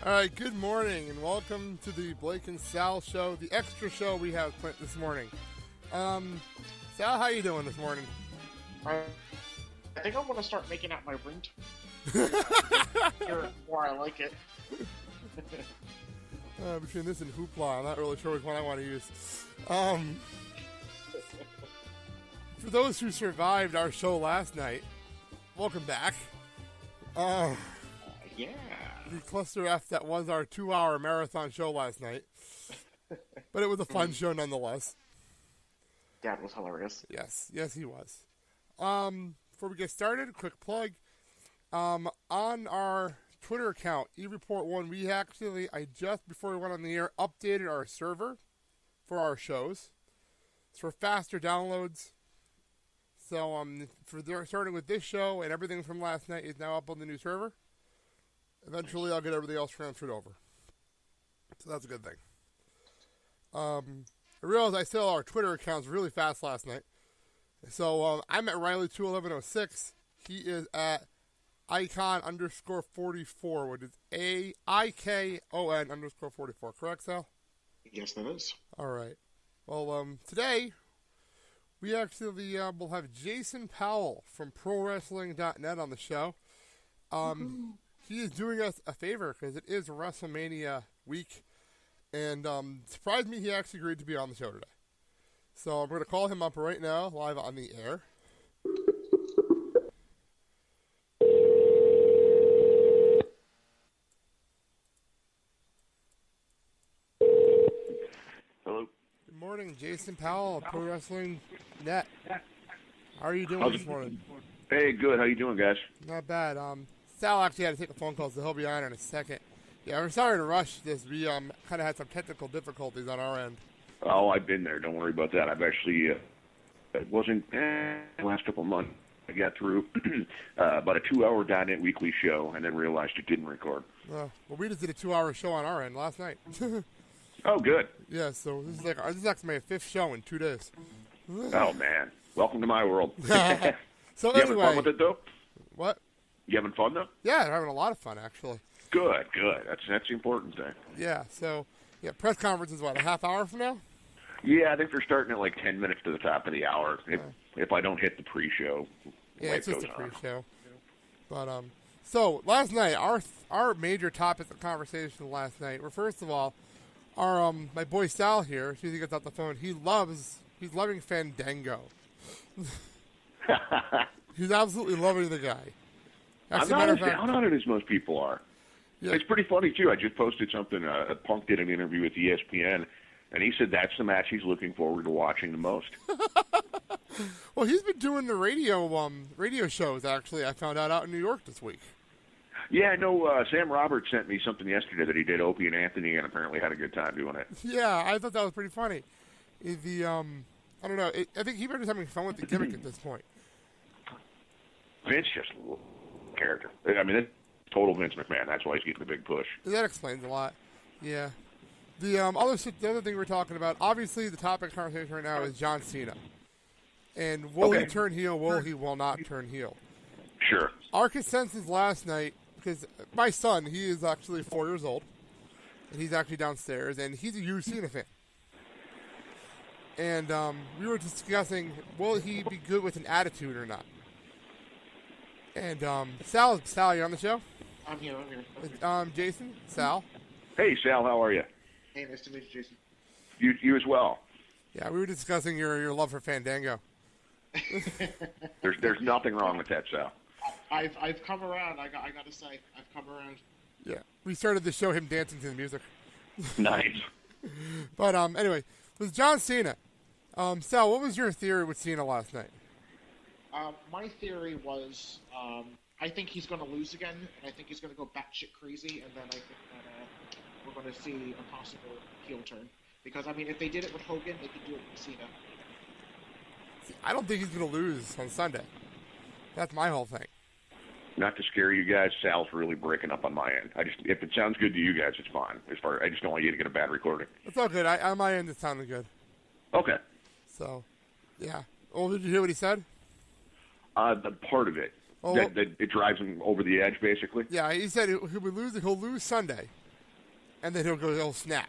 All right, good morning, and welcome to the Blake and Sal show, the extra show we have planned this morning. Sal, how you doing this morning? I think I'm going to start making out my ringtone. Hear it more, I like it. Between this and Hoopla, I'm not really sure which one I want to use. For those who survived our show last night, welcome back. Yeah. The cluster F that was our 2-hour marathon show last night. But it was a fun show nonetheless. Dad was hilarious. Yes, he was. Before we get started, quick plug. On our Twitter account, eReport1, we actually, before we went on the air, updated our server for our shows. It's for faster downloads. So, starting with this show and everything from last night is now up on the new server. Eventually, I'll get everything else transferred over. So that's a good thing. I realized I saw our Twitter accounts really fast last night. So I'm at Riley21106. He is at icon_44, which is AIKON_44. Correct, Sal? Yes, that is. All right. Well, today we actually will have Jason Powell from ProWrestling.net on the show. He is doing us a favor because it is Wrestlemania week, and surprised me he actually agreed to be on the show today. So I'm going to call him up right now, live on the air. Hello. Good morning, Jason Powell, Pro Wrestling Net. How are you doing this morning? Hey, good. How you doing, guys? Not bad. Sal actually had to take a phone call, so he'll be on in a second. Yeah, we're sorry to rush this. We kind of had some technical difficulties on our end. Oh, I've been there. Don't worry about that. I've actually, it wasn't the last couple of months. I got through about a 2-hour .NET weekly show and then realized it didn't record. Well, we just did a 2-hour show on our end last night. Oh, good. Yeah, so this is actually my 5th show in 2 days. Oh, man. Welcome to my world. So you anyway. having fun with it, though? What? You having fun, though? Yeah, they're having a lot of fun, actually. Good. That's the important thing. Yeah, so, press conference is what, a half hour from now? Yeah, I think they're starting at like 10 minutes to the top of the hour. If I don't hit the pre-show, yeah, it's just a pre-show. But so last night, our major topics of conversation last night were, first of all, our my boy Sal here. As soon as he gets off the phone, he's loving Fandango. He's absolutely loving the guy. I'm not as down on it as most people are. Yeah. It's pretty funny, too. I just posted something. Punk did an interview with ESPN, and he said that's the match he's looking forward to watching the most. Well, he's been doing the radio shows, actually, I found out in New York this week. Yeah, I know Sam Roberts sent me something yesterday that he did Opie and Anthony and apparently had a good time doing it. Yeah, I thought that was pretty funny. I don't know. I think he better just having fun with the gimmick at this point. Vince just character. I mean, it's total Vince McMahon. That's why he's getting the big push. That explains a lot. Yeah. The other thing we're talking about, obviously the topic of conversation right now is John Cena. And will he turn heel? Will not turn heel? Sure. Our consensus last night, because my son, he is actually 4 years old, and he's actually downstairs, and he's a huge Cena fan. And we were discussing, will he be good with an attitude or not? And Sal, you're on the show? I'm here. Jason, Sal. Hey, Sal, how are you? Hey, nice to meet you, Jason. You as well. Yeah, we were discussing your love for Fandango. There's nothing wrong with that, Sal. I've come around. I got to say, I've come around. Yeah, we started the show him dancing to the music. Nice. But anyway, with John Cena, Sal, what was your theory with Cena last night? My theory was, I think he's going to lose again, and I think he's going to go batshit crazy, and then I think that we're going to see a possible heel turn. Because, I mean, if they did it with Hogan, they could do it with Cena. See, I don't think he's going to lose on Sunday. That's my whole thing. Not to scare you guys, Sal's really breaking up on my end. If it sounds good to you guys, it's fine. I just don't want you to get a bad recording. It's all good. On my end, it sounded good. Okay. So, yeah. Oh, did you hear what he said? The part of it. That it drives him over the edge, basically. Yeah, he said he'll lose Sunday, and then he'll snap.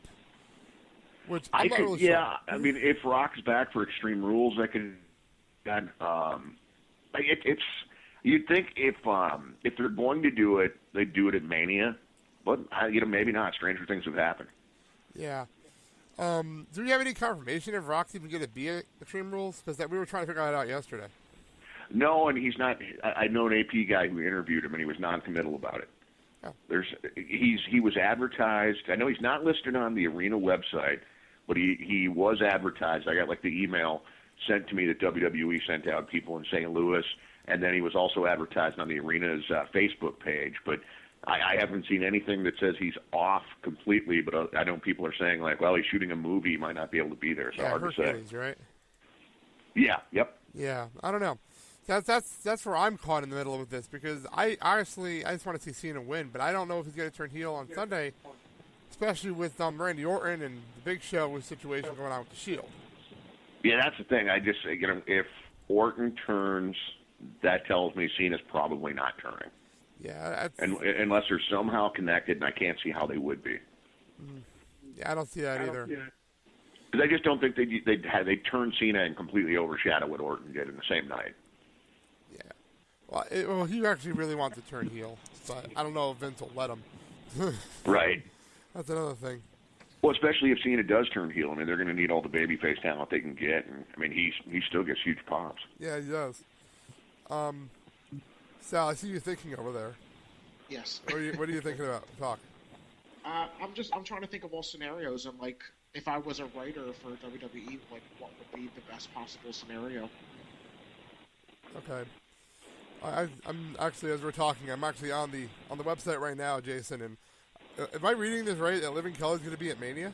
Which I could, really yeah. sure. I mean, if Rock's back for Extreme Rules, I could. It's you'd think if they're going to do it, they'd do it at Mania, but maybe not. Stranger things have happened. Yeah. Do we have any confirmation if Rock's even going to be at Extreme Rules? Because we were trying to figure that out yesterday. No, and he's not. I know an AP guy who interviewed him, and he was non-committal about it. Oh. He was advertised. I know he's not listed on the Arena website, but he was advertised. I got like the email sent to me that WWE sent out people in St. Louis, and then he was also advertised on the Arena's Facebook page. But I haven't seen anything that says he's off completely. But I know people are saying like, well, he's shooting a movie, he might not be able to be there. So hard Hercules, to say. Right? Yeah. Yep. Yeah. I don't know. That's where I'm caught in the middle with this because I just want to see Cena win, but I don't know if he's going to turn heel on Sunday, especially with Randy Orton and the Big Show with situation going on with the Shield. Yeah, that's the thing. I just if Orton turns, that tells me Cena's probably not turning. Yeah, unless they're somehow connected, and I can't see how they would be. Yeah, I don't see that either. Because I just don't think they'd turn Cena and completely overshadow what Orton did in the same night. Yeah. Well, he actually really wants to turn heel, but I don't know if Vince will let him. Right. That's another thing. Well, especially if Cena does turn heel. I mean, they're going to need all the babyface talent they can get. And, I mean, he still gets huge pops. Yeah, he does. Sal, I see you thinking over there. Yes. What are you thinking about? Talk. I'm trying to think of all scenarios and like if I was a writer for WWE, like what would be the best possible scenario? Okay. I'm actually, as we're talking, I'm actually on the website right now, Jason. And am I reading this right? That Living Kelly's going to be at Mania?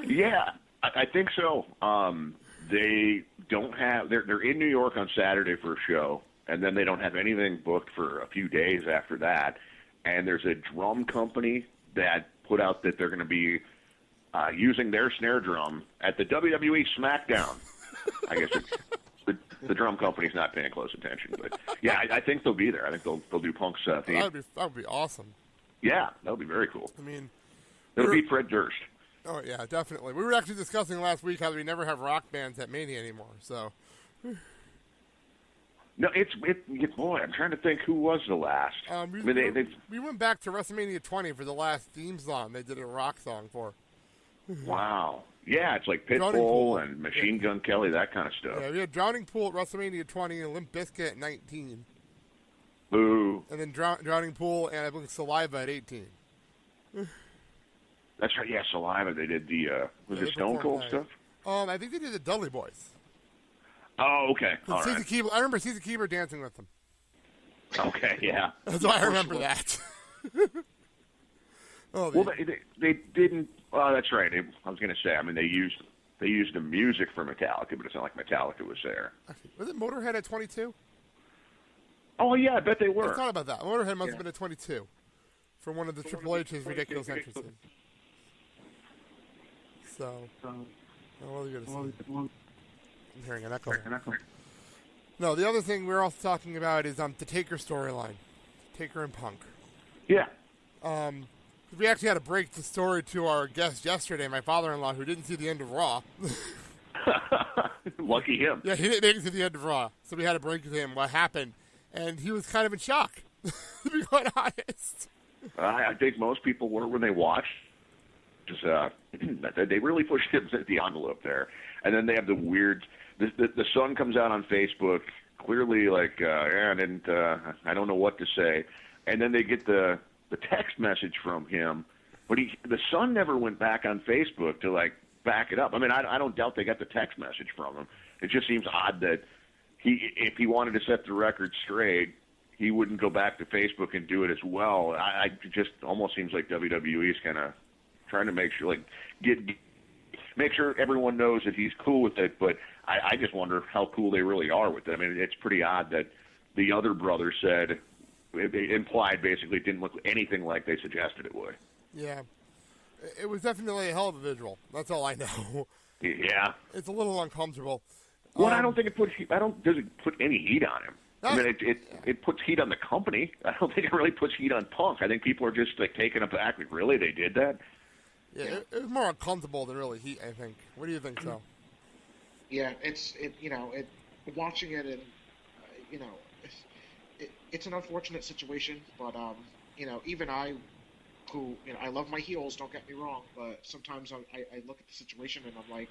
Yeah, I think so. They don't have. They're in New York on Saturday for a show, and then they don't have anything booked for a few days after that. And there's a drum company that put out that they're going to be using their snare drum at the WWE SmackDown. I guess the drum company's not paying close attention, but yeah, I think they'll be there. I think they'll do Punk's theme. That would be awesome. Yeah, that would be very cool. I mean, it'll beat Fred Durst. Oh yeah, definitely. We were actually discussing last week how we never have rock bands at Mania anymore. So. No, boy, I'm trying to think who was the last. We went back to WrestleMania 20 for the last theme song. They did a rock song for. Wow. Yeah, it's like Pitbull and Machine Gun Kelly, that kind of stuff. Yeah, we had Drowning Pool at WrestleMania 20 and Limp Bizkit at 19. Boo. And then Drowning Pool and I believe Saliva at 18. That's right. Yeah, Saliva. They did the was it Stone Cold stuff? I think they did the Dudley Boys. Oh, okay. All right. I remember Caesar Keeper dancing with them. Okay, yeah. That's why I remember that. They didn't. Oh, that's right. I was going to say. I mean, they used the music for Metallica, but it's not like Metallica was there. Actually, was it Motorhead at 22? Oh yeah, I bet they were. I thought about that. Motorhead must have been at 22 for one of the Triple H's ridiculous entrances. So, what are you going to say? I'm hearing an echo. No, the other thing we're also talking about is the Taker storyline. Taker and Punk. Yeah. We actually had to break the story to our guest yesterday, my father-in-law, who didn't see the end of Raw. Lucky him. Yeah, he didn't make it to the end of Raw. So we had to break to him what happened. And he was kind of in shock, to be quite honest. I think most people were when they watched. Just, they really pushed the envelope there. And then they have the weird... The son comes out on Facebook, clearly like, I don't know what to say. And then they get the text message from him, but the son never went back on Facebook to like back it up. I mean, I don't doubt they got the text message from him. It just seems odd that if he wanted to set the record straight, he wouldn't go back to Facebook and do it as well. It just almost seems like WWE is kind of trying to make sure, like, make sure everyone knows that he's cool with it. But I just wonder how cool they really are with it. I mean, it's pretty odd that the other brother said. It implied basically it didn't look anything like they suggested it would. Yeah. It was definitely a hell of a visual. That's all I know. Yeah. It's a little uncomfortable. Well, I don't think does it put any heat on him. I mean, it puts heat on the company. I don't think it really puts heat on Punk. I think people are just like taken aback. Like, really? They did that? Yeah, it was more uncomfortable than really heat, I think. What do you think, so? Yeah, watching it and it's an unfortunate situation, but even I, who I love my heels, don't get me wrong, but sometimes I look at the situation and I'm like,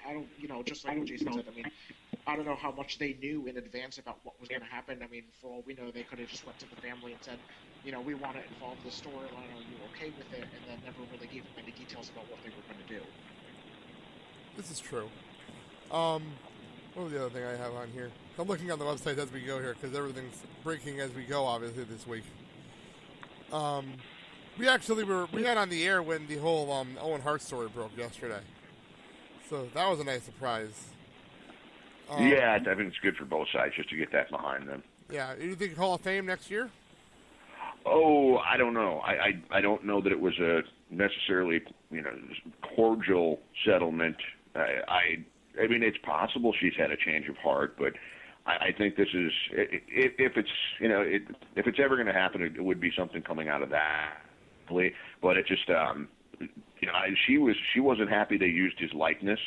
I don't, just like what Jason said. I mean, I don't know how much they knew in advance about what was going to happen. I mean, for all we know, they could have just went to the family and said, we want to involve the storyline. Are you okay with it? And then never really gave them any details about what they were going to do. This is true. What was the other thing I have on here? I'm looking on the website as we go here because everything's breaking as we go, obviously, this week. We got on the air when the whole Owen Hart story broke yesterday. So that was a nice surprise. Yeah, I think it's good for both sides just to get that behind them. Yeah, do you think Hall of Fame next year? Oh, I don't know. I don't know that it was a necessarily cordial settlement. I mean, it's possible she's had a change of heart, but I think this is if it's ever going to happen, it would be something coming out of that. But it just she wasn't happy they used his likeness.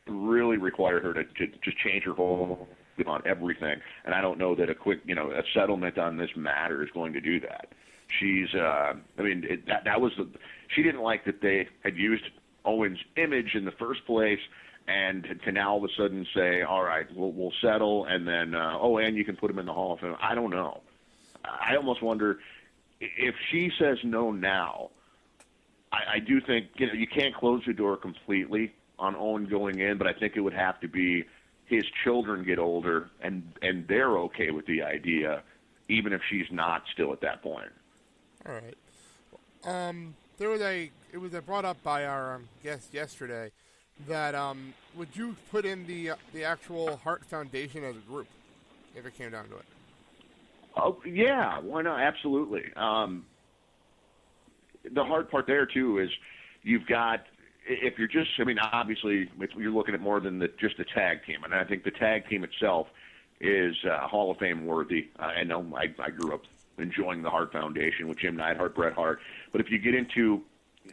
It really required her to just change her whole on everything, and I don't know that a settlement on this matter is going to do that. She's she didn't like that they had used Owen's image in the first place, and to now all of a sudden say, all right, we'll settle, and then and you can put him in the Hall of Fame. I don't know. I almost wonder if she says no now. I do think you can't close the door completely on Owen going in, but I think it would have to be his children get older and they're okay with the idea, even if she's not still at that point. All right. It was brought up by our guest yesterday that would you put in the actual Hart Foundation as a group if it came down to it? Oh yeah, why not? Absolutely. The hard part there too is you've got, if you're just, obviously you're looking at more than just the tag team, and I think the tag team itself is Hall of Fame worthy. I know I grew up enjoying the Hart Foundation with Jim Neidhart, Bret Hart, but if you get into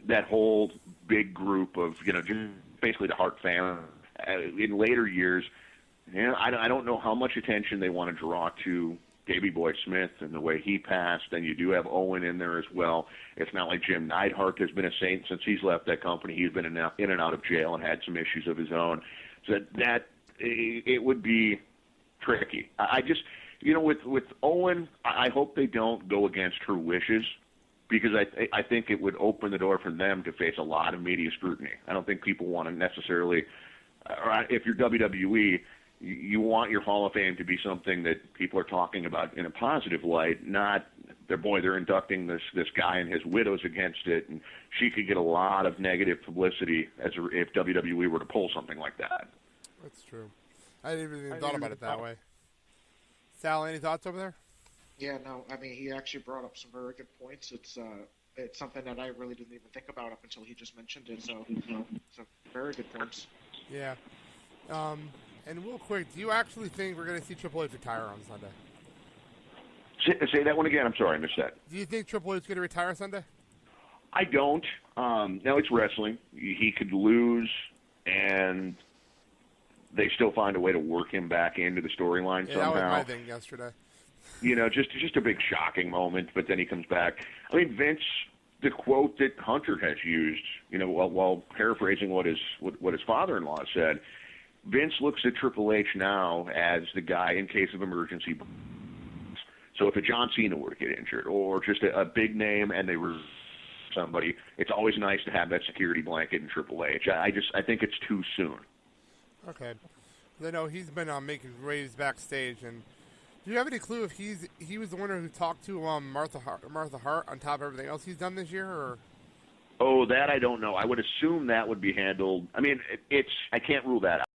that whole big group of just basically the Hart family in later years, I don't know how much attention they want to draw to Davey Boy Smith and the way he passed, and you do have Owen in there as well. It's not like Jim Neidhart has been a saint since he's left that company. He's been in and out of jail and had some issues of his own. So that it would be tricky. I just, with Owen, I hope they don't go against her wishes, because I think it would open the door for them to face a lot of media scrutiny. I don't think people want to necessarily, or if you're WWE, you want your Hall of Fame to be something that people are talking about in a positive light, not they're inducting this guy and his widow's against it, and she could get a lot of negative publicity if WWE were to pull something like that. That's true. I didn't even thought about it that way. Sal, any thoughts over there? Yeah, no, he actually brought up some very good points. It's something that I really didn't even think about up until he just mentioned it, so very good points. Yeah. And real quick, do you actually think we're going to see Triple H retire on Sunday? Say that one again. I'm sorry, I missed that. Do you think Triple H is going to retire Sunday? I don't. Now, it's wrestling. He could lose, and they still find a way to work him back into the storyline somehow. That was my thing yesterday. Just a big shocking moment, but then he comes back. Vince, the quote that Hunter has used, while paraphrasing what his father-in-law said, Vince looks at Triple H now as the guy in case of emergency. So if a John Cena were to get injured, or just a big name and they were somebody, it's always nice to have that security blanket in Triple H. I think it's too soon. Okay. I know he's been making waves backstage, and do you have any clue if he was the one who talked to Martha Hart on top of everything else he's done this year, or? Oh, that I don't know. I would assume that would be handled. I can't rule that out.